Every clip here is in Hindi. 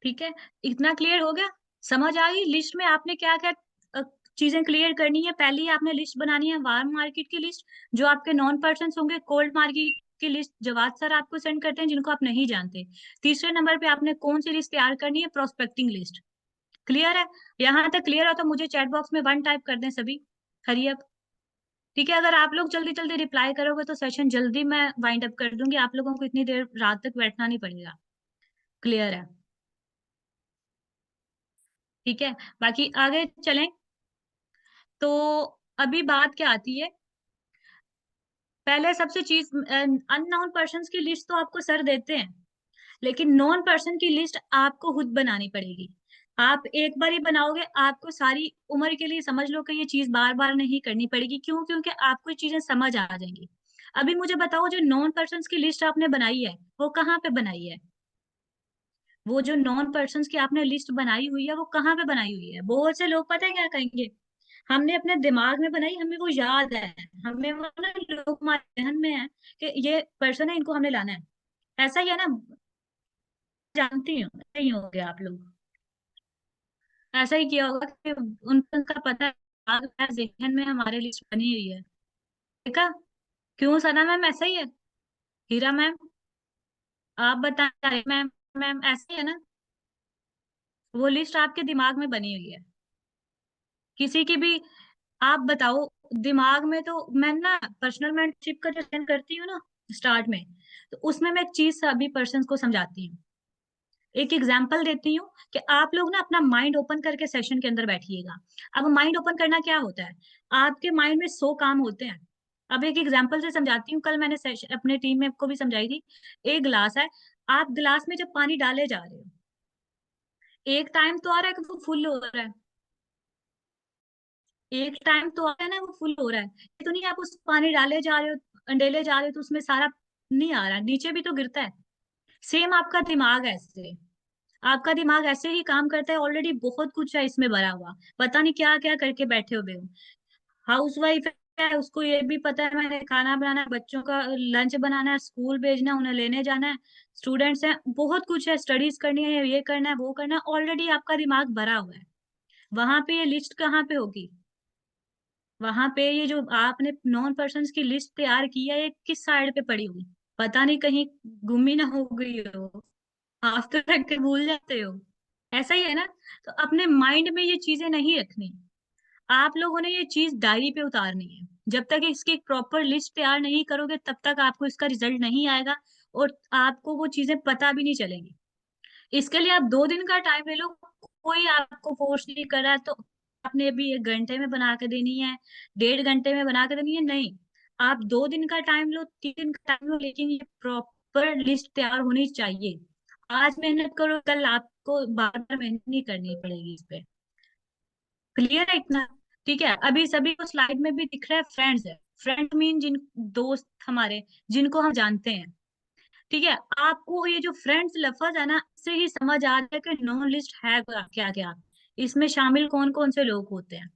ठीक है, इतना क्लियर हो गया? समझ आ गई लिस्ट में आपने क्या क्या चीजें क्लियर करनी है? पहले ही आपने लिस्ट बनानी है वार्म मार्केट की लिस्ट, जो आपके नॉन पर्सन होंगे, कोल्ड मार्केट की लिस्ट जवाब सर आपको सेंड करते हैं जिनको आप नहीं जानते। तीसरे नंबर पे आपने कौन सी लिस्ट तैयार करनी है? Prospecting list. क्लियर है? यहाँ तक क्लियर हो तो मुझे चैट बॉक्स में वन टाइप कर दें सभी। Hurry up. ठीक है, अगर आप लोग जल्दी जल्दी रिप्लाई करोगे तो सेशन जल्दी मैं वाइंड अप कर दूंगी, आप लोगों को इतनी देर रात तक बैठना नहीं पड़ेगा। क्लियर है? ठीक है, बाकी आगे चलें तो अभी बात क्या आती है? पहले सबसे चीज, अननोन पर्सन की लिस्ट तो आपको सर देते हैं, लेकिन नॉन पर्सन की लिस्ट आपको खुद बनानी पड़ेगी। आप एक बार ही बनाओगे, आपको सारी उम्र के लिए समझ लो कि ये चीज बार बार नहीं करनी पड़ेगी। क्यों? क्योंकि आपको ये चीजें समझ आ जाएंगी। अभी मुझे बताओ, जो नॉन पर्सन की लिस्ट आपने बनाई है वो कहाँ पे बनाई है? वो जो नॉन पर्सन की आपने लिस्ट बनाई हुई है वो कहाँ पे बनाई हुई है? बहुत से लोग पता है क्या कहेंगे, हमने अपने दिमाग में बनाई, हमें वो याद है, हमें वो ना लोग हमारे जहन में है कि ये पर्सन है, इनको हमने लाना है। ऐसा ही है ना? जानती हूँ नहीं होगे आप लोग, ऐसा ही किया होगा कि उनका पता है, जहन में हमारे लिस्ट बनी हुई है। देखा? क्यों सना मैम ऐसा ही है? हीरा मैम, आप बताएं मैम। मैम ऐसा ही है ना? वो लिस्ट आपके दिमाग में बनी हुई है किसी की भी। आप बताओ, दिमाग में तो मैं ना पर्सनल मेंटरशिप का जो सेशन करती हूँ ना स्टार्ट में, तो उसमें मैं एक चीज सभी पर्सन को समझाती हूँ, एक एग्जाम्पल देती हूँ कि आप लोग ना अपना माइंड ओपन करके सेशन के अंदर बैठिएगा। अब माइंड ओपन करना क्या होता है? आपके माइंड में 100 काम होते हैं। अब एक एग्जाम्पल से समझाती हूँ, कल मैंने सेशन अपने टीम में को भी समझाई थी। एक गिलास है, आप गिलास में जब पानी डाले जा रहे हो, एक टाइम तो आ रहा है कि वो फुल हो रहा है, एक टाइम तो आ रहा है ना वो फुल हो रहा है। ये तो नहीं आप उस पानी डाले जा रहे हो, अंडेले जा रहे हो तो उसमें सारा नहीं आ रहा, नीचे भी तो गिरता है। सेम आपका दिमाग है ऐसे, आपका दिमाग ऐसे ही काम करता है। ऑलरेडी बहुत कुछ है इसमें भरा हुआ, पता नहीं क्या क्या करके बैठे हुए हो। हाउस वाइफ है, उसको ये भी पता है मैंने खाना बनाना है, बच्चों का लंच बनाना है, स्कूल भेजना है, उन्हें लेने जाना है। स्टूडेंट्स हैं, बहुत कुछ है, स्टडीज करनी है, ये करना है, वो करना है। ऑलरेडी आपका दिमाग भरा हुआ है। वहां पे ये लिस्ट कहाँ पे होगी? वहां पे ये जो आपने नॉन पर्सन की लिस्ट तैयार की है, ये किस साइड पे पड़ी हुई? पता नहीं कहीं गुम ही ना हो गई हो, हाथ तो रख के भूल जाते हो। ऐसा ही है ना? तो अपने माइंड में ये चीजें नहीं रखनी, आप लोगों ने ये चीज डायरी पे उतारनी है। जब तक इसकी प्रॉपर लिस्ट तैयार नहीं करोगे तब तक आपको इसका रिजल्ट नहीं आएगा, और आपको वो चीजें पता भी नहीं चलेंगी। इसके लिए आप 2 दिन का टाइम ले लो, कोई आपको फोर्स नहीं कर रहा है तो आपने अभी 1 घंटे में बना के देनी है, 1.5 घंटे में बना के देनी है, नहीं। आप 2 दिन का टाइम लो, 3 दिन का टाइम लो, लेकिन ये प्रॉपर लिस्ट तैयार होनी चाहिए। आज मेहनत करो, कल आपको बार बार मेहनत नहीं करनी पड़ेगी इस पे। क्लियर है इतना? ठीक है, अभी सभी को स्लाइड में भी दिख रहा है, फ्रेंड्स है। फ्रेंड मीन जिन दोस्त हमारे, जिनको हम जानते हैं। ठीक है, आपको ये जो फ्रेंड्स लफज है ना, इससे ही समझ आ रहा है कि नो लिस्ट है क्या क्या, इसमें शामिल कौन कौन से लोग होते हैं।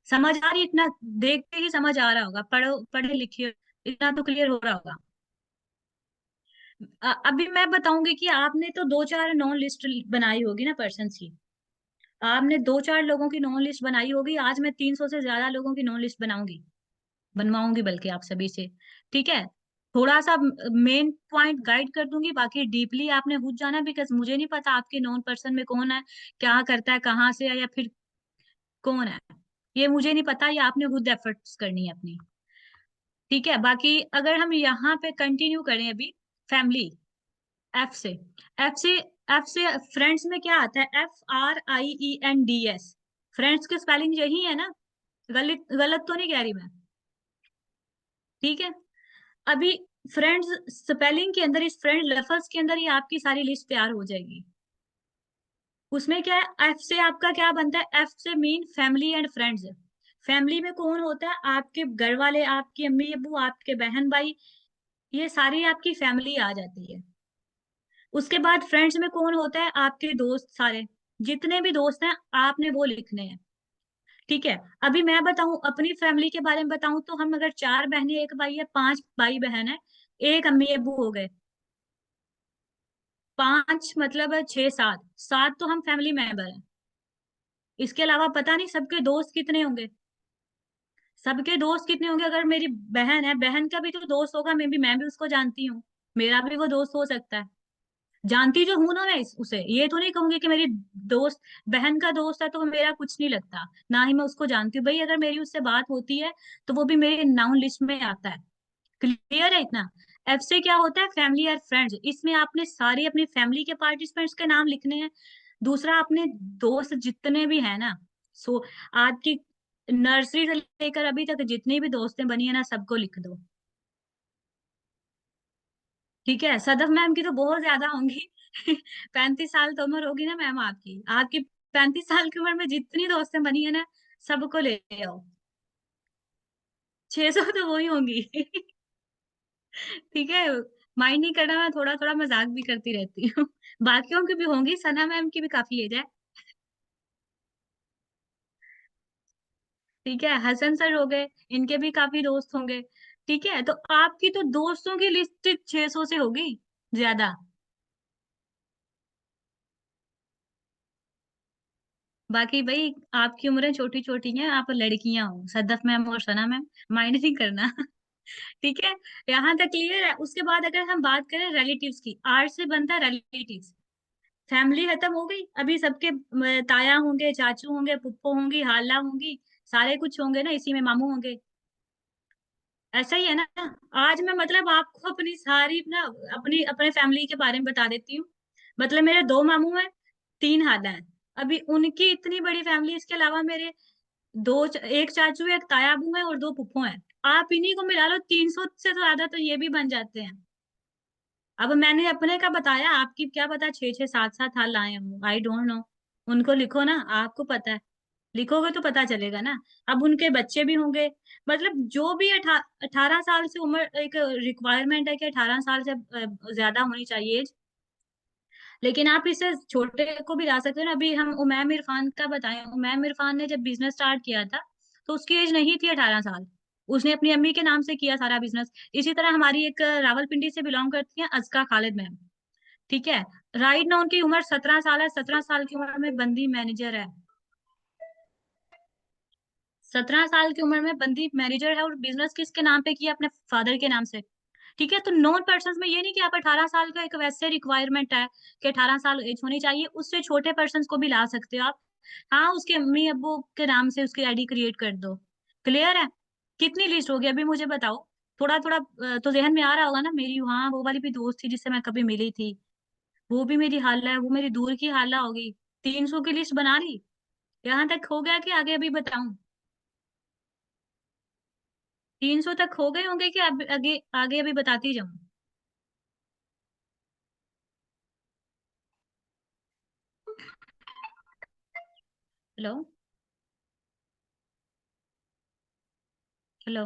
समझ आ रही? इतना देखते ही समझ आ रहा होगा, पढ़ो पढ़े लिखे, इतना तो क्लियर हो रहा होगा। अभी मैं बताऊंगी कि आपने तो 2-4 नॉन लिस्ट बनाई होगी ना पर्सन की, आपने 2-4 लोगों की नॉन लिस्ट बनाई होगी। आज मैं 300 से ज्यादा लोगों की नॉन लिस्ट बनाऊंगी, बनवाऊंगी बल्कि आप सभी से। ठीक है, थोड़ा सा मेन पॉइंट गाइड कर दूंगी, बाकी डीपली आपने खुद जाना, बिकॉज मुझे नहीं पता आपके नॉन पर्सन में कौन है, क्या करता है, कहाँ से है, या फिर कौन है, ये मुझे नहीं पता, ये आपने खुद एफर्ट्स करनी है अपनी। ठीक है, बाकी अगर हम यहाँ पे कंटिन्यू करें अभी, फैमिली, एफ से, एफ से, एफ से फ्रेंड्स में क्या आता है? FRIENDS। फ्रेंड्स की स्पेलिंग यही है ना? गलत गलत तो नहीं कह रही मैं? ठीक है, अभी फ्रेंड्स स्पेलिंग के अंदर, इस फ्रेंड लफ्ज के अंदर ही आपकी सारी लिस्ट तैयार हो जाएगी। उसमें क्या है? एफ से आपका क्या बनता है? एफ से mean family and friends. Family में कौन होता है? आपके घर वाले, आपकी अम्मी अबू, आपके बहन भाई, ये सारी आपकी फैमिली आ जाती है। उसके बाद फ्रेंड्स में कौन होता है? आपके दोस्त सारे, जितने भी दोस्त हैं आपने वो लिखने हैं। ठीक है, अभी मैं बताऊं अपनी फैमिली के बारे में बताऊं तो हम अगर 4 बहनें 1 भाई है, 5 भाई बहन है, एक अम्मी अबू हो गए। पांच मतलब है छह सात, सात तो हम फैमिली मेंबर हैं। इसके अलावा पता नहीं सबके दोस्त कितने होंगे। सबके दोस्त कितने होंगे, अगर मेरी बहन है, बहन का भी तो दोस्त होगा, मैं भी उसको जानती हूँ, मेरा भी वो दोस्त हो सकता है। जानती जो हूं ना मैं उसे, ये तो नहीं कहूंगी कि मेरी दोस्त, बहन का दोस्त है तो वो मेरा कुछ नहीं लगता, ना ही मैं उसको जानती हूँ भाई। अगर मेरी उससे बात होती है तो वो भी मेरे नाउन लिस्ट में आता है। क्लियर है इतना। एफ से क्या होता है, फैमिली और फ्रेंड्स, इसमें आपने सारी अपनी फैमिली के पार्टिसिपेंट्स के नाम लिखने हैं। दूसरा, आपने दोस्त जितने भी है ना, सो आपकी नर्सरी से लेकर अभी तक जितनी भी दोस्तें बनी है ना, सबको लिख दो। ठीक है, सदफ मैम की तो बहुत ज्यादा होंगी। 35 साल तो उम्र होगी ना मैम आपकी, आपकी 35 साल की उम्र में जितनी दोस्तें बनी है ना, सबको ले आओ। 600 तो वही होंगी। ठीक है, माइंड नहीं करना, मैं थोड़ा थोड़ा मजाक भी करती रहती हूँ। बाकियों की भी होंगी, सना मैम की भी काफी एज है। ठीक है, हसन सर हो गए, इनके भी काफी दोस्त होंगे। ठीक है, तो आपकी तो दोस्तों की लिस्ट 600 से होगी ज्यादा। बाकी भाई, आपकी उम्रें छोटी छोटी हैं, आप लड़कियां हो, सदफ मैम और सना मैम, माइंड नहीं करना। ठीक है, यहाँ तक क्लियर है। उसके बाद अगर हम बात करें रिलेटिव्स की, आर से बनता है रिलेटिव्स। फैमिली खत्म हो गई, अभी सबके ताया होंगे, चाचू होंगे, पुप्पो होंगी, हाला होंगी, सारे कुछ होंगे ना, इसी में मामू होंगे। ऐसा ही है ना। आज मैं मतलब आपको अपनी सारी ना, अपनी अपने फैमिली के बारे में बता देती हूँ। मतलब मेरे दो मामू हैं, तीन हाला हैं। अभी उनकी इतनी बड़ी फैमिली, इसके अलावा मेरे एक चाचू, एक तायाबू है और दो फुफ्फो हैं। आप इन्हीं को मिला लो, 300 से तो ज्यादा तो ये भी बन जाते हैं। अब मैंने अपने का बताया, आपकी क्या पता 6 6 7 7 हाल लाए हूँ, आई डोंट नो। उनको लिखो ना, आपको पता है, लिखोगे तो पता चलेगा ना। अब उनके बच्चे भी होंगे। मतलब जो भी 18 साल से उम्र, एक रिक्वायरमेंट है कि 18 साल से ज्यादा होनी चाहिए एज। लेकिन आप इससे छोटे को भी ला सकते हो ना। अभी हम उमैम इरफान का बताएं, उमैम इरफान ने जब बिजनेस स्टार्ट किया था तो उसकी एज नहीं थी 18 साल। उसने अपनी अम्मी के नाम से किया सारा बिजनेस। इसी तरह हमारी एक रावलपिंडी से बिलोंग करती है अजका खालिद मैम। ठीक है, राइट ना उनकी उम्र 17 साल है, 17 साल की उम्र में बंदी मैनेजर है। 17 साल की उम्र में बंदी मैनेजर है, और बिजनेस किसके नाम पे किया, अपने फादर के नाम से। ठीक है, तो नॉन पर्सन में ये नहीं कि आप 18 साल का, एक वैसे रिक्वायरमेंट है कि 18 साल एज होनी चाहिए, उससे छोटे पर्सन को भी ला सकते हो आप। हाँ, उसके अम्मी अब्बू के नाम से उसकी आईडी क्रिएट कर दो। क्लियर है। कितनी लिस्ट होगी अभी मुझे बताओ। थोड़ा थोड़ा तो जहन में आ रहा होगा ना। मेरी हाँ, वो वाली भी दोस्त थी जिससे मैं कभी मिली थी, वो भी मेरी हाला है, वो मेरी दूर की हाला होगी। 300 की लिस्ट बना ली। यहाँ तक हो गया कि आगे अभी बताऊं। 300 तक हो गए होंगे कि अब आगे आगे अभी बताती जाऊं। हेलो। हेलो।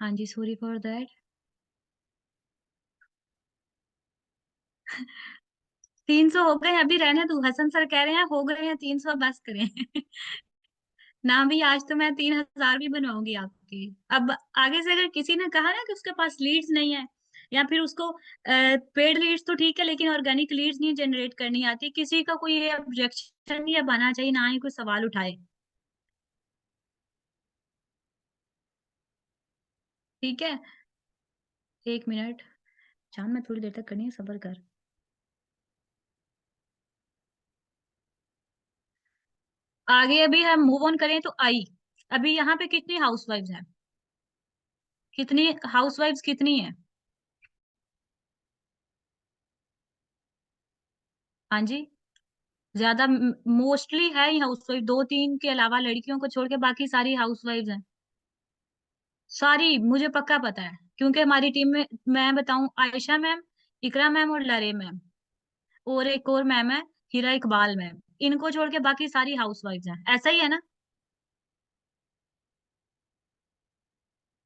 हाँ जी, सॉरी फॉर दैट। 300 हो गए, अभी रहने दो, हसन सर कह रहे हैं हो गए हैं 300, बस करें। ना भी, आज तो मैं 3000 भी बनवाऊंगी आपकी। अब आगे से अगर किसी ने कहा ना कि उसके पास लीड्स नहीं है, या फिर उसको पेड लीड्स तो ठीक है लेकिन ऑर्गेनिक लीड्स नहीं जनरेट करनी आती, किसी का कोई ऑब्जेक्शन नहीं बना चाहिए, ना ही कोई सवाल उठाए। ठीक है, 1 मिनट, जान मैं थोड़ी देर तक करनी है, सब्र कर। आगे अभी हम मूव ऑन करें तो आई, अभी यहाँ पे कितनी हाउसवाइफ्स हैं, कितनी हाउसवाइफ्स कितनी है। हाँ जी, ज्यादा, मोस्टली है ही हाउसवाइफ, दो तीन के अलावा लड़कियों को छोड़ के बाकी सारी हाउसवाइफ्स हैं। सारी, मुझे पक्का पता है, क्योंकि हमारी टीम में मैं बताऊं, आयशा मैम, इकरा मैम और लरे मैम, और एक और मैम है, हिरा इकबाल मैम, इनको छोड़ के बाकी सारी हाउसवाइफ्स हैं। ऐसा ही है ना।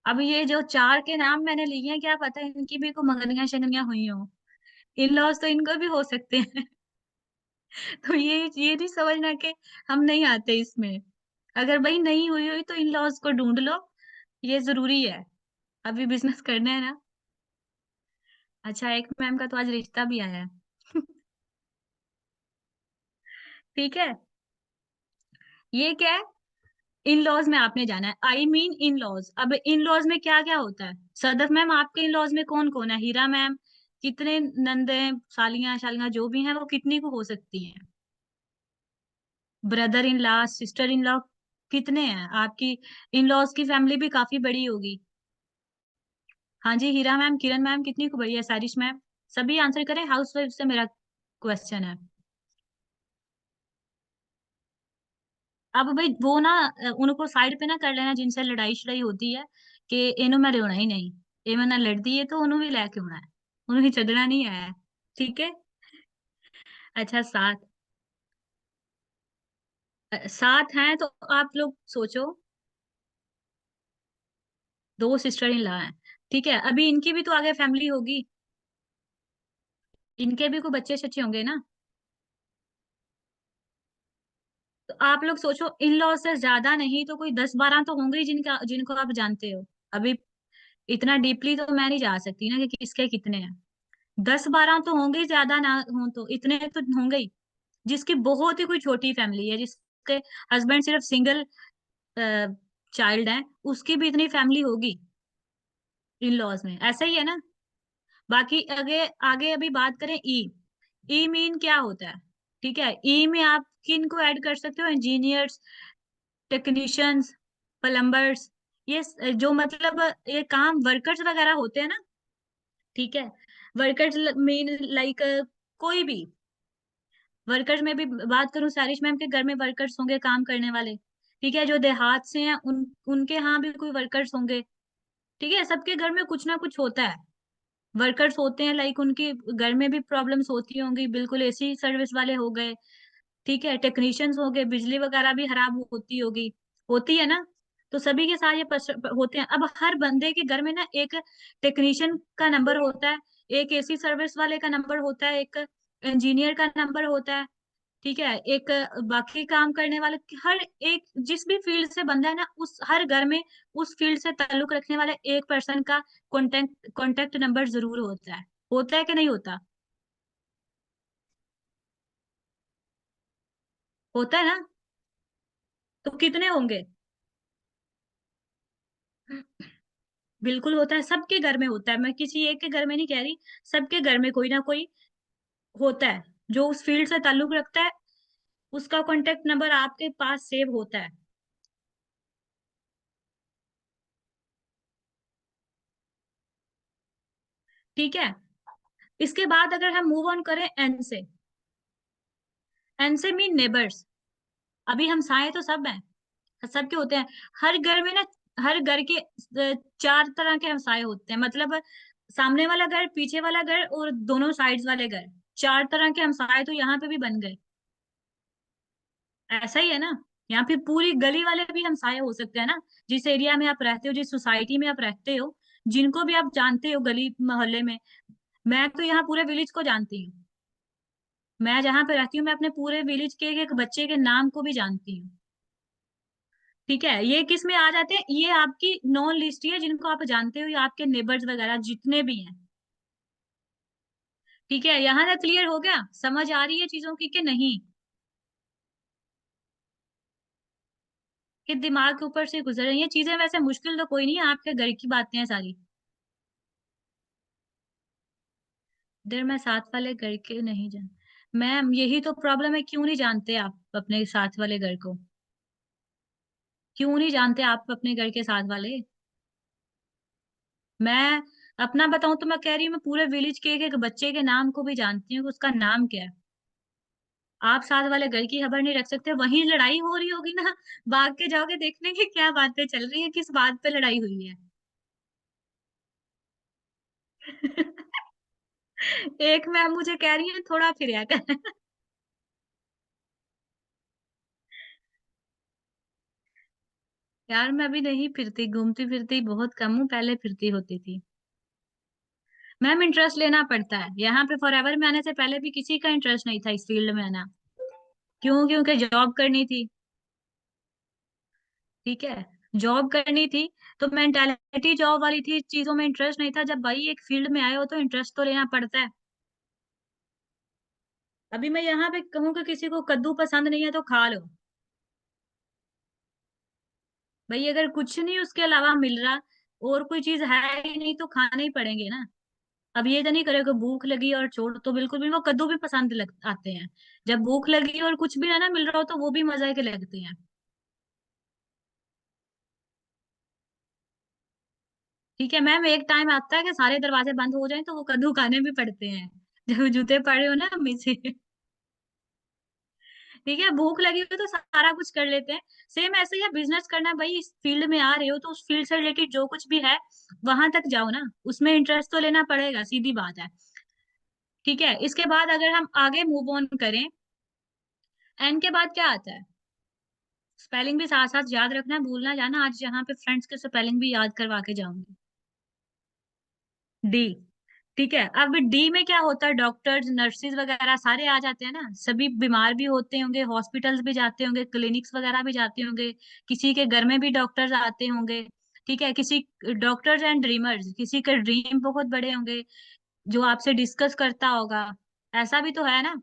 अब ये जो चार के नाम मैंने लिए हैं, क्या पता इनकी भी को मंगनियां शंगनियां हुई हो। इन लॉज तो इनको भी हो सकते हैं। तो ये नहीं समझना कि हम नहीं आते इसमें। अगर भाई नहीं हुई हुई तो इन लॉज को ढूंढ लो, ये जरूरी है, अभी बिजनेस करना है ना। अच्छा, एक मैम का तो आज रिश्ता भी आया है। ठीक है, ये क्या है? इन लॉज में आपने जाना है, आई मीन इन लॉज। अब इन लॉज में क्या क्या होता है? सदफ मैम, आपके इन लॉज में कौन कौन है? हीरा मैम, कितने नंदे, सालियां शालियां जो भी हैं वो कितनी को हो सकती हैं? Brother in law, sister in law, कितने हैं आपकी? इन लॉज की फैमिली भी काफी बड़ी होगी। हाँ जी, हीरा मैम, किरण मैम, कितनी को बड़ी है? सारिश मैम। सभी आंसर करें, हाउस वाइफ से मेरा क्वेश्चन है। अब भाई वो ना, उनको साइड पे ना कर लेना जिनसे लड़ाई शड़ाई होती है, कि इन्हों मैं रोना ही नहीं, ये मैं ना लड़ती है तो उन्हों भी लेके होना है, उन्हों ही चढ़ना नहीं आया है। ठीक है। अच्छा, सात हैं तो आप लोग सोचो। दो सिस्टर इन लॉ हैं, ठीक है, अभी इनकी भी तो आगे फैमिली होगी, इनके भी कोई बच्चे सच्चे होंगे ना। तो आप लोग सोचो, इन लॉ से ज्यादा नहीं तो कोई 10-12 तो होंगे ही जिनका, जिनको आप जानते हो। अभी इतना डीपली तो मैं नहीं जा सकती ना कि किसके कितने हैं। 10-12 तो होंगे ही, ज्यादा ना हो तो इतने तो होंगे ही। जिसकी बहुत ही कोई छोटी फैमिली है, जिसके हस्बैंड सिर्फ सिंगल चाइल्ड है, उसकी भी इतनी फैमिली होगी इन लॉज में, ऐसा ही है ना। बाकी आगे आगे अभी बात करें ई। ई मीन क्या होता है? ठीक है, ई में आप किन को ऐड कर सकते हो? इंजीनियर्स, टेक्नीशियंस, प्लम्बर्स, ये जो मतलब ये काम वर्कर्स वगैरह होते हैं ना। ठीक है, वर्कर्स मीन लाइक कोई भी। वर्कर्स में भी बात करूं, सारिश मैम के घर में वर्कर्स होंगे काम करने वाले। ठीक है, जो देहात से हैं उनके यहाँ भी कोई वर्कर्स होंगे। ठीक है, सबके घर में कुछ ना कुछ होता है, वर्कर्स होते हैं, लाइक उनके घर में भी प्रॉब्लम्स होती होंगी, बिल्कुल एसी सर्विस वाले हो गए। ठीक है, टेक्नीशियंस हो गए, बिजली वगैरह भी खराब होती होगी, होती है ना। तो सभी के साथ ये होते हैं। अब हर बंदे के घर में ना एक टेक्नीशियन का नंबर होता है, एक एसी सर्विस वाले का नंबर होता है, एक इंजीनियर का नंबर होता है। ठीक है, एक बाकी काम करने वाले, हर एक जिस भी फील्ड से बंदा है ना, उस हर घर में उस फील्ड से ताल्लुक रखने वाले एक पर्सन का कॉन्टेक्ट नंबर जरूर होता है कि नहीं होता? होता है ना। तो कितने होंगे? बिल्कुल होता है, सबके घर में होता है, मैं किसी एक के घर में नहीं कह रही, सबके घर में कोई ना कोई होता है जो उस फील्ड से ताल्लुक रखता है, उसका कॉन्टेक्ट नंबर आपके पास सेव होता है। ठीक है, इसके बाद अगर हम मूव ऑन करें एन से, एन से मीन नेबर्स। अभी हम साए तो सब हैं, सबके होते हैं। हर घर में ना, हर घर के 4 तरह के हमसाए होते हैं, मतलब सामने वाला घर, पीछे वाला घर और दोनों साइड्स वाले घर, 4 तरह के हमसाए तो यहाँ पे भी बन गए। ऐसा ही है ना। यहाँ पे पूरी गली वाले भी हमसाए हो सकते हैं ना, जिस एरिया में आप रहते हो, जिस सोसाइटी में आप रहते हो, जिनको भी आप जानते हो गली मोहल्ले में। मैं तो यहाँ पूरे विलेज को जानती हूँ, मैं जहाँ पे रहती हूँ मैं अपने पूरे विलेज के एक बच्चे के नाम को भी जानती हूँ। ठीक है, ये किस में आ जाते हैं? ये आपकी नॉन लिस्ट ही है, जिनको आप जानते हो, या आपके नेबर्स वगैरह जितने भी हैं। ठीक है, यहाँ तक क्लियर हो गया? समझ आ रही है चीजों की कि नहीं? कि दिमाग के ऊपर से गुजर रही है चीजें? वैसे मुश्किल तो कोई नहीं है, आपके घर की बातें हैं सारी। इधर मैं साथ वाले घर के नहीं जान। मैम, यही तो प्रॉब्लम है, क्यों नहीं जानते आप अपने साथ वाले घर को? क्यों नहीं जानते आप अपने घर के साथ वाले? मैं अपना बताऊं तो मैं कह रही हूँ, मैं पूरे विलेज के एक एक बच्चे के नाम को भी जानती हूँ कि उसका नाम क्या है। आप साथ वाले घर की खबर नहीं रख सकते? वहीं लड़ाई हो रही होगी ना, भाग के जाओगे देखने की क्या बातें चल रही है, किस बात पे लड़ाई हुई है। एक मैम मुझे कह रही है थोड़ा फिर कर। यार मैं अभी नहीं फिरती, घूमती फिरती बहुत कम हूँ, पहले फिरती होती थी। मैम इंटरेस्ट लेना पड़ता है यहाँ पे। फॉरएवर में आने से पहले भी किसी का इंटरेस्ट नहीं था इस फील्ड में आना। क्यों? क्योंकि जॉब करनी थी। ठीक है, जॉब करनी थी, तो मेंटालिटी जॉब वाली थी, चीजों में इंटरेस्ट नहीं था। जब भाई एक फील्ड में आए हो तो इंटरेस्ट तो लेना पड़ता है। अभी मैं यहाँ पे कहूँ कि किसी को कद्दू पसंद नहीं है तो खा लो। भाई अगर कुछ नहीं उसके अलावा मिल रहा, और कोई चीज है ही नहीं, तो खाने ही पड़ेंगे ना। अब ये तो नहीं करेगा भूख लगी और छोड़, तो बिल्कुल भी वो कद्दू भी पसंद आते हैं। जब भूख लगी और कुछ भी ना मिल रहा हो तो वो भी मजे के लगते हैं। ठीक है मैम, एक टाइम आता है कि सारे दरवाजे बंद हो जाएं तो वो कद्दू खाने भी पड़ते हैं। जब जूते पड़े हो ना अम्मी से। ठीक है, भूख लगी हो तो सारा कुछ कर लेते हैं। सेम ऐसे ही है, बिजनेस करना है भाई, इस फील्ड में आ रहे हो तो उस फील्ड से रिलेटेड जो कुछ भी है वहां तक जाओ ना। उसमें इंटरेस्ट तो लेना पड़ेगा, सीधी बात है। ठीक है, इसके बाद अगर हम आगे मूव ऑन करें, एन के बाद क्या आता है? स्पेलिंग भी साथ साथ याद रखना, भूलना जाना। आज यहाँ पे फ्रेंड्स के स्पेलिंग भी याद करवा के जाऊंगी। डी। ठीक है, अब डी में क्या होता है? डॉक्टर्स नर्सिस वगैरह सारे आ जाते हैं ना। सभी बीमार भी होते होंगे, हॉस्पिटल्स भी जाते होंगे, क्लिनिक्स वगैरह भी जाते होंगे। किसी के घर में भी डॉक्टर्स आते होंगे। ठीक है, किसी डॉक्टर्स एंड ड्रीमर्स, किसी के ड्रीम बहुत बड़े होंगे जो आपसे डिस्कस करता होगा। ऐसा भी तो है ना।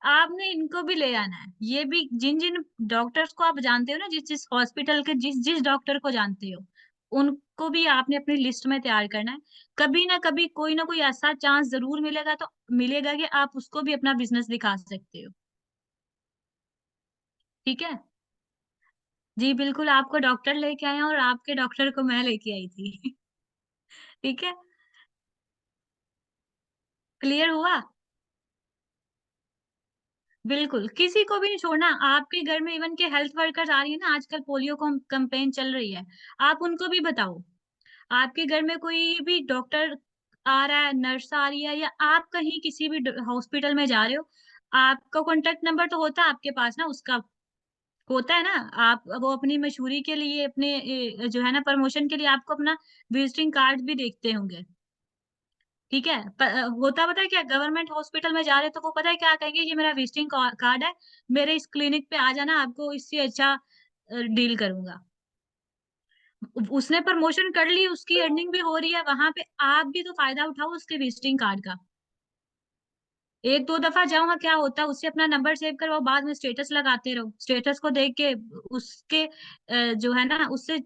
आपने इनको भी ले आना है। ये भी जिन जिन डॉक्टर्स को आप जानते हो ना, जिस जिस हॉस्पिटल के जिस जिस डॉक्टर को जानते हो, उनको भी आपने अपनी लिस्ट में तैयार करना है। कभी ना कोई ऐसा चांस जरूर मिलेगा, तो मिलेगा कि आप उसको भी अपना बिजनेस दिखा सकते हो। ठीक है। जी बिल्कुल, आपको डॉक्टर लेके आए हैं और आपके डॉक्टर को मैं लेके आई थी। ठीक है, क्लियर हुआ? बिल्कुल, किसी को भी नहीं छोड़ना। आपके घर में इवन के हेल्थ वर्कर्स आ रही है ना, आजकल पोलियो कैंपेन चल रही है, आप उनको भी बताओ। आपके घर में कोई भी डॉक्टर आ रहा है, नर्स आ रही है, या आप कहीं किसी भी हॉस्पिटल में जा रहे हो, आपका कॉन्टेक्ट नंबर तो होता है आपके पास ना, उसका होता है ना। आप वो अपनी मशहूरी के लिए, अपने जो है ना प्रमोशन के लिए, आपको अपना विजिटिंग कार्ड भी देखते होंगे। ठीक है, होता पता है क्या? गवर्नमेंट हॉस्पिटल में जा रहे हो तो वो पता है क्या कहेंगे? ये मेरा विजिटिंग कार्ड है, मेरे इस क्लिनिक पे आ जाना, आपको इससे अच्छा डील करूंगा। उसने प्रमोशन कर ली, उसकी अर्निंग भी हो रही है वहां पे, आप भी तो फायदा उठाओ उसके विजिटिंग कार्ड का। एक दो दफा जाओ, हाँ क्या होता है, उससे अपना नंबर सेव करवाओ, बाद में स्टेटस लगाते रहो, स्टेटस को देख के उसके जो है ना उससे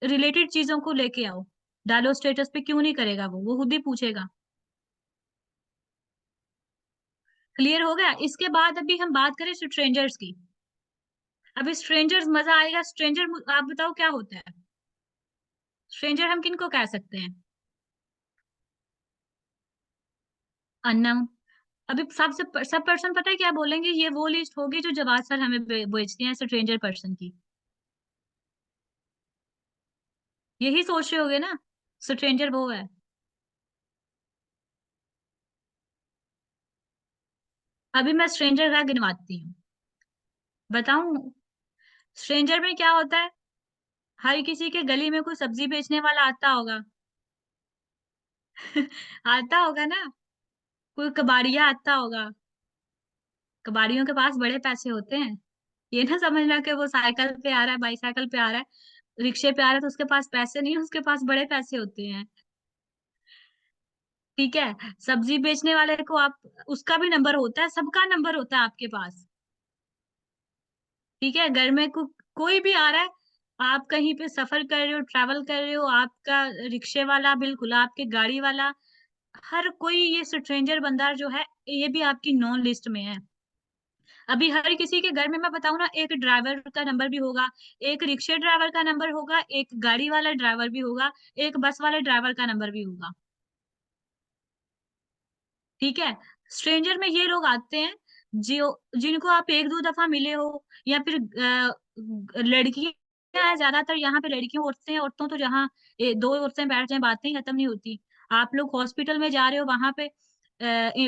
रिलेटेड चीजों को लेके आओ, डालो स्टेटस पे। क्यों नहीं करेगा? वो खुद ही पूछेगा। क्लियर हो गया? इसके बाद अभी हम बात करें स्ट्रेंजर्स की। अभी स्ट्रेंजर्स मजा आएगा। स्ट्रेंजर आप बताओ क्या होता है? स्ट्रेंजर हम किनको कह सकते हैं? अननोन। अभी सब पर्सन पता है क्या बोलेंगे? ये वो लिस्ट होगी जो जवाब सर हमें भेजते हैं स्ट्रेंजर पर्सन की। यही सोच रहे होगे ना, स्ट्रेंजर वो है। अभी मैं स्ट्रेंजर का गिनवाती हूँ। बताऊं? स्ट्रेंजर में क्या होता है? हर किसी के गली में कोई सब्जी बेचने वाला आता होगा। आता होगा ना। कोई कबाड़िया आता होगा। कबाड़ियों के पास बड़े पैसे होते हैं। ये ना समझना कि वो साइकिल पे आ रहा है, बाईसाइकिल पे आ रहा है, रिक्शे पे आ रहा है तो उसके पास पैसे नहीं, उसके पास बड़े पैसे होते हैं। ठीक है, सब्जी बेचने वाले को आप, उसका भी नंबर होता है, सबका नंबर होता है आपके पास। ठीक है, घर में कोई भी आ रहा है, आप कहीं पे सफर कर रहे हो, ट्रैवल कर रहे हो, आपका रिक्शे वाला, बिल्कुल आपके गाड़ी वाला, हर कोई ये स्ट्रेंजर बंदा जो है, ये भी आपकी नॉन लिस्ट में है। अभी हर किसी के घर में मैं बताऊं ना, एक ड्राइवर का नंबर भी होगा, एक रिक्शे ड्राइवर का नंबर होगा, एक गाड़ी वाला ड्राइवर भी होगा, एक बस वाले ड्राइवर का नंबर भी होगा। ठीक है, स्ट्रेंजर में ये लोग आते हैं जो जिनको आप एक दो दफा मिले हो, या फिर लड़कियां हैं ज्यादातर यहाँ पे, लड़कियों औरतें, औरतों तो जहाँ दो औरतें बैठ जाएं बातें ही खत्म नहीं होती। आप लोग हॉस्पिटल में जा रहे हो, वहां पे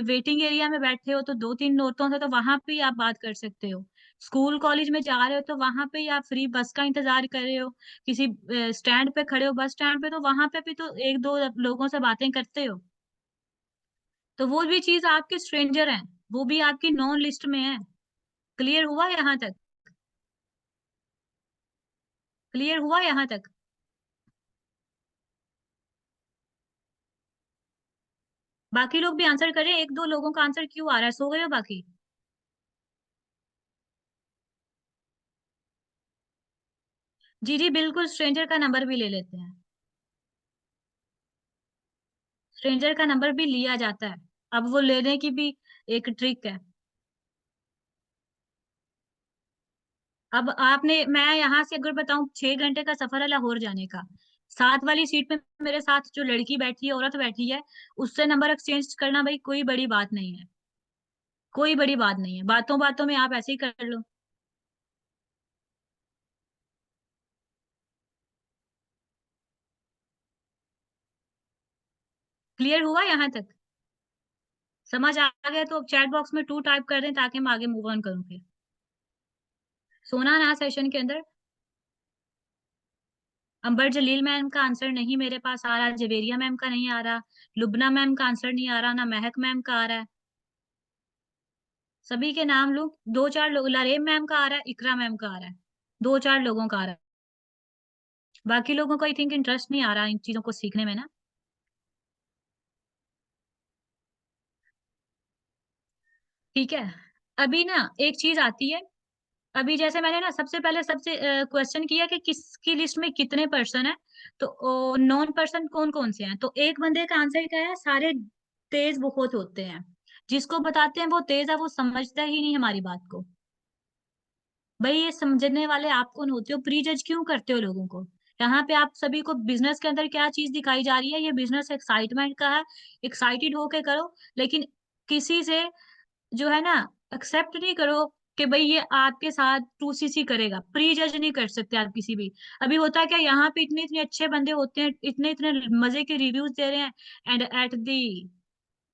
वेटिंग एरिया में बैठे हो तो दो तीन औरतों से तो वहां पे ही आप बात कर सकते हो। स्कूल कॉलेज में जा रहे हो तो वहां पे ही आप फ्री बस का इंतजार कर रहे हो, किसी स्टैंड पे खड़े हो, बस स्टैंड पे, तो वहां पे भी तो एक दो लोगों से बातें करते हो। तो वो भी चीज आपके स्ट्रेंजर हैं, वो भी आपकी नॉन लिस्ट में है। क्लियर हुआ यहाँ तक? क्लियर हुआ यहाँ तक? बाकी लोग भी आंसर करें, एक दो लोगों का आंसर क्यों आ रहा है, सो गए हो बाकी? जी जी बिल्कुल, स्ट्रेंजर का नंबर भी ले लेते हैं। स्ट्रेंजर का नंबर भी लिया जाता है, अब वो लेने की भी एक ट्रिक है। अब आपने, मैं यहाँ से अगर बताऊं 6 घंटे का सफर है लाहौर जाने का, साथ वाली सीट पे मेरे साथ जो लड़की बैठी है, औरत बैठी है, उससे नंबर एक्सचेंज करना भाई कोई बड़ी बात नहीं है। कोई बड़ी बात नहीं है, बातों बातों में आप ऐसे ही कर लो। क्लियर हुआ यहाँ तक? समझ आ गया तो चैट बॉक्स में 2 टाइप कर दें ताकि मैं आगे मूव ऑन करूँ फिर। सोना ना सेशन के अंदर। अंबर जलील मैम का आंसर नहीं मेरे पास आ रहा, जवेरिया मैम का नहीं आ रहा, लुबना मैम का आंसर नहीं आ रहा, ना महक मैम का आ रहा है। सभी के नाम लूं? दो चार लोग, लरेम मैम का आ रहा है, इकरा मैम का आ रहा है, दो चार लोगों का आ रहा है। बाकी लोगों को आई थिंक इंटरेस्ट नहीं आ रहा इन चीजों को सीखने में ना। ठीक है। अभी ना एक चीज आती है, अभी जैसे मैंने ना सबसे पहले सबसे क्वेश्चन किया कि किसकी लिस्ट में कितने पर्सन है, तो नॉन पर्सन कौन कौन से हैं, तो एक बंदे का आंसर क्या है, सारे तेज बहुत होते हैं। जिसको बताते हैं वो तेज है, वो समझता ही नहीं हमारी बात को। भाई ये समझने वाले आप कौन होते हो, प्री जज क्यों करते हो लोगों को? यहाँ पे आप सभी को बिजनेस के अंदर क्या चीज दिखाई जा रही है, ये बिजनेस एक्साइटमेंट का है, एक्साइटेड होके करो, लेकिन किसी से जो है ना एक्सेप्ट नहीं करो कि भाई ये आपके साथ 2cc करेगा, प्री जज नहीं कर सकते आप किसी भी। अभी होता है क्या, यहाँ पे इतने इतने अच्छे बंदे होते हैं, इतने इतने मजे के रिव्यूज दे रहे हैं, and at the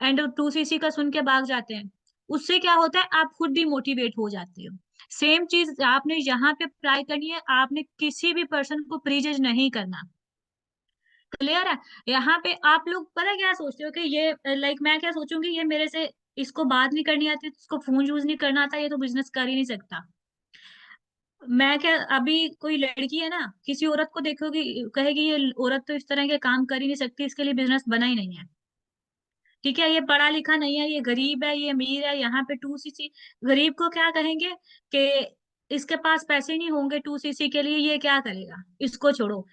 and 2cc का सुन के भाग जाते हैं। उससे क्या होता है, आप खुद डिमोटिवेट हो जाते हो। सेम चीज आपने यहाँ पे अप्लाई करनी है, आपने किसी भी पर्सन को प्रीजज नहीं करना। क्लियर है? यहाँ पे आप लोग पता है क्या सोचते हो कि ये लाइक मैं क्या सोचूंगी, ये मेरे से, इसको बात नहीं करनी आती, इसको फोन यूज नहीं करना आता, ये तो बिजनेस कर ही नहीं सकता। मैं क्या, अभी कोई लड़की है ना, किसी औरत को देखोगी, कहेगी ये औरत तो इस तरह के काम कर ही नहीं सकती, इसके लिए बिजनेस बना ही नहीं है। ठीक है, ये पढ़ा लिखा नहीं है, ये गरीब है, ये अमीर है, यहाँ पे 2cc। गरीब को क्या कहेंगे कि इसके पास पैसे नहीं होंगे 2cc के लिए, ये क्या करेगा, इसको छोड़ो।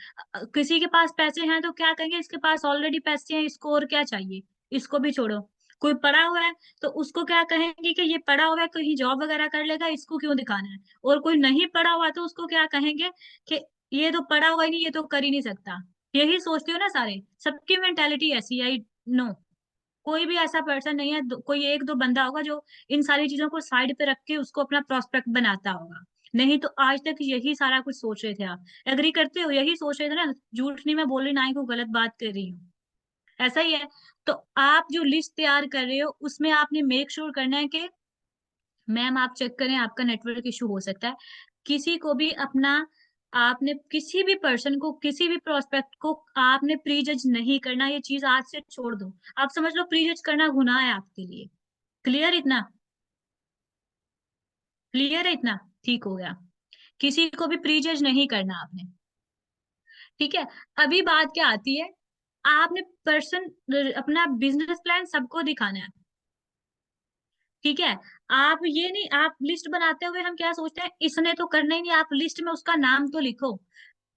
किसी के पास पैसे हैं तो क्या कहेंगे, इसके पास ऑलरेडी पैसे हैं, इसको और क्या चाहिए, इसको भी छोड़ो। कोई पढ़ा हुआ है तो उसको क्या कहेंगे कि ये पढ़ा हुआ है, कहीं जॉब वगैरह कर लेगा, इसको क्यों दिखाना है। और कोई नहीं पढ़ा हुआ तो उसको क्या कहेंगे कि ये तो पढ़ा हुआ ही नहीं, ये तो कर ही नहीं सकता। यही सोचते हो ना सारे, सबकी मेंटेलिटी ऐसी है। नो, कोई भी ऐसा पर्सन नहीं है, कोई एक दो बंदा होगा जो इन सारी चीजों को साइड पे रख के उसको अपना प्रोस्पेक्ट बनाता होगा। नहीं तो आज तक यही सारा कुछ सोच रहे थे आप। एग्री करते हो, यही सोच रहे थे ना, झूठ नहीं मैं बोल रही, ना ही कोई गलत बात कर रही हूँ। ऐसा ही है। तो आप जो लिस्ट तैयार कर रहे हो उसमें आपने मेक श्योर करना है कि मैम आप चेक करें, आपका नेटवर्क इशू हो सकता है, किसी को भी अपना, आपने किसी भी पर्सन को, किसी भी प्रोस्पेक्ट को आपने प्री जज नहीं करना, ये चीज आज से छोड़ दो। आप समझ लो प्री जज करना गुनाह है आपके लिए। क्लियर इतना? क्लियर है इतना? ठीक हो गया। किसी को भी प्री जज नहीं करना आपने। ठीक है। अभी बात क्या आती है, आपने पर्सन, अपना बिजनेस प्लान सबको दिखाना है। ठीक है। आप ये नहीं, आप लिस्ट बनाते हुए हम क्या सोचते हैं, इसने तो करना ही नहीं, आप लिस्ट में उसका नाम तो लिखो।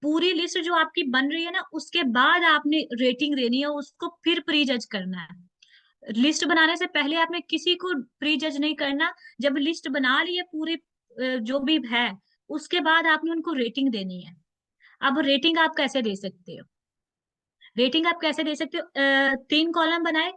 पूरी लिस्ट जो आपकी बन रही है ना, उसके बाद आपने रेटिंग देनी है, उसको फिर प्री जज करना है। लिस्ट बनाने से पहले आपने किसी को प्री जज नहीं करना। जब लिस्ट बना ली है पूरी, जो भी है, उसके बाद आपने उनको रेटिंग देनी है। अब रेटिंग आप कैसे दे सकते हो? रेटिंग आप कैसे दे सकते हो, 3 कॉलम बनाए,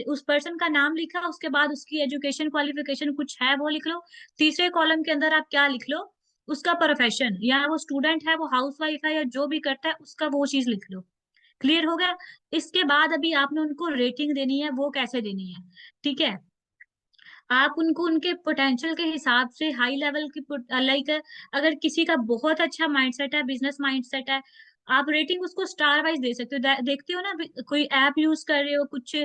उस पर्सन का नाम लिखा, उसके बाद उसकी एजुकेशन क्वालिफिकेशन कुछ है वो लिख लो। तीसरे कॉलम के अंदर आप क्या लिख लो, उसका प्रोफेशन, या वो स्टूडेंट है, वो हाउस वाइफ है, या जो भी करता है उसका वो चीज लिख लो। क्लियर हो गया? इसके बाद अभी आपने उनको रेटिंग देनी है, वो कैसे देनी है? ठीक है। आप उनको उनके पोटेंशियल के हिसाब से हाई लेवल की, लाइक अगर किसी का बहुत अच्छा माइंडसेट है, बिजनेस माइंडसेट है, आप रेटिंग उसको स्टार वाइज दे सकते हो। देखते हो ना, कोई ऐप यूज कर रहे हो कुछ,